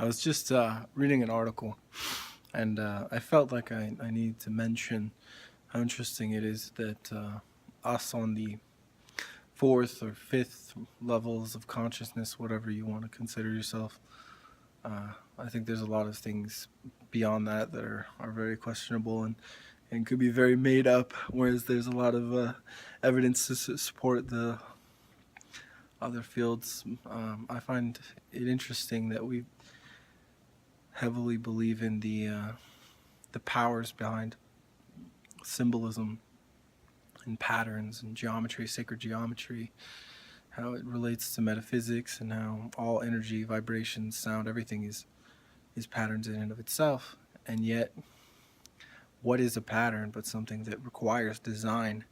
I was just reading an article, and I felt like I needed to mention how interesting it is that us on the fourth or fifth levels of consciousness, whatever you want to consider yourself, I think there's a lot of things beyond that that are very questionable and could be very made up, whereas there's a lot of evidence to support the other fields. I find it interesting that we heavily believe in the powers behind symbolism and patterns and geometry, sacred geometry, how it relates to metaphysics, and how all energy, vibrations, sound, everything is patterns in and of itself. And yet, what is a pattern but something that requires design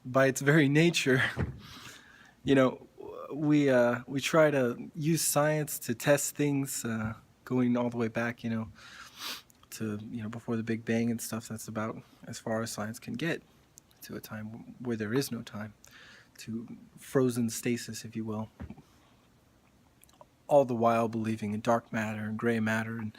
by its very nature? You know, we try to use science to test things, going all the way back, to before the Big Bang and stuff. That's about as far as science can get, to a time where there is no time, to frozen stasis, if you will. All the while believing in dark matter and gray matter and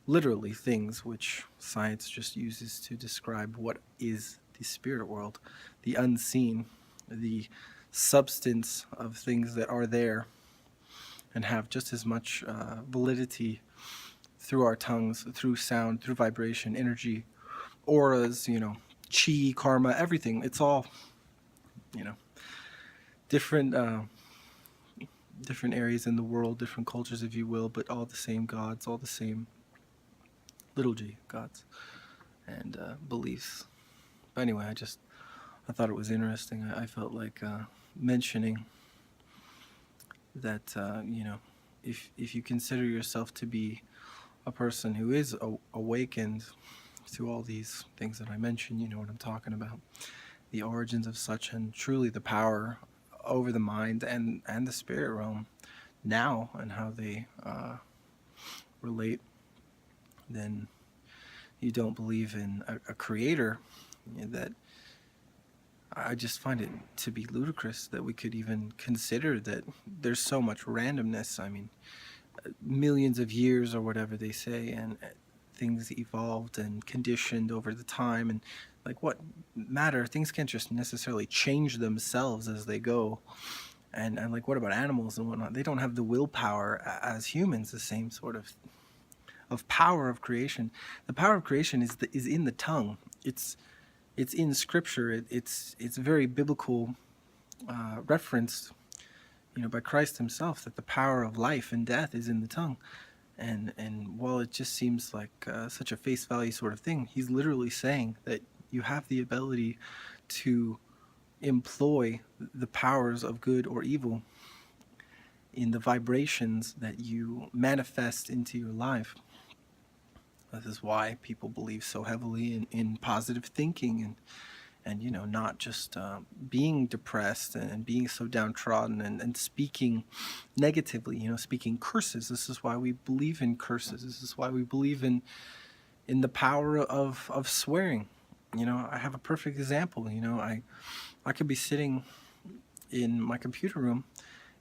literally things which science just uses to describe what is the spirit world, the unseen, the substance of things that are there and have just as much validity through our tongues, through sound, through vibration, energy, auras, chi, karma, everything. It's all, different different areas in the world, different cultures, if you will, but all the same gods, all the same little g gods and beliefs. But anyway, I thought it was interesting. I felt like mentioning that if you consider yourself to be a person who is awakened to all these things that I mentioned, you know what I'm talking about, the origins of such, and truly the power over the mind and the spirit realm now, and how they relate, then you don't believe in a creator. That I just find it to be ludicrous that we could even consider that there's so much randomness. I mean, millions of years or whatever they say, and things evolved and conditioned over the time, and like what matter? Things can't just necessarily change themselves as they go. And like, what about animals and whatnot? They don't have the willpower as humans, the same sort of power of creation. The power of creation is in the tongue. It's in scripture. It's very biblical, referenced, by Christ himself, that the power of life and death is in the tongue. And while it just seems like such a face value sort of thing, he's literally saying that you have the ability to employ the powers of good or evil in the vibrations that you manifest into your life. This is why people believe so heavily in positive thinking and not just being depressed and being so downtrodden and speaking negatively, speaking curses. This is why we believe in curses. This is why we believe in the power of swearing. I have a perfect example. I could be sitting in my computer room,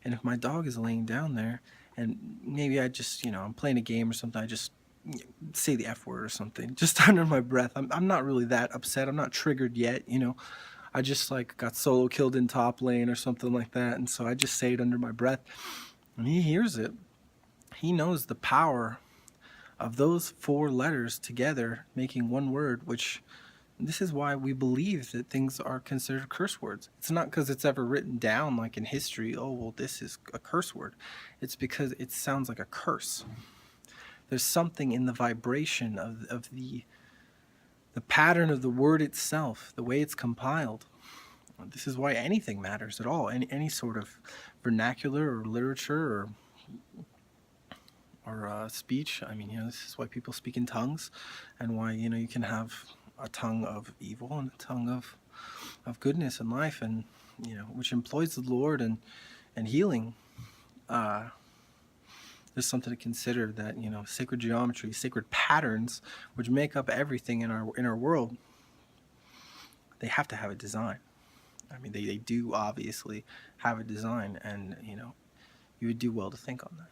and if my dog is laying down there, and maybe I just, I'm playing a game or something, I just say the F word or something, just under my breath. I'm not really that upset. I'm not triggered yet, I just like got solo killed in top lane or something like that, and so I just say it under my breath, and he hears it. He knows the power of those four letters together making one word, which this is why we believe that things are considered curse words. It's not because it's ever written down like in history, oh, well, this is a curse word. It's because it sounds like a curse. There's something in the vibration of the pattern of the word itself, the way it's compiled. This is why anything matters at all. Any sort of vernacular or literature or speech. I mean, this is why people speak in tongues, and why you can have a tongue of evil and a tongue of goodness and life, and which employs the Lord and healing. There's something to consider, that sacred geometry, sacred patterns, which make up everything in our world, they have to have a design. I mean, they do obviously have a design, and you would do well to think on that.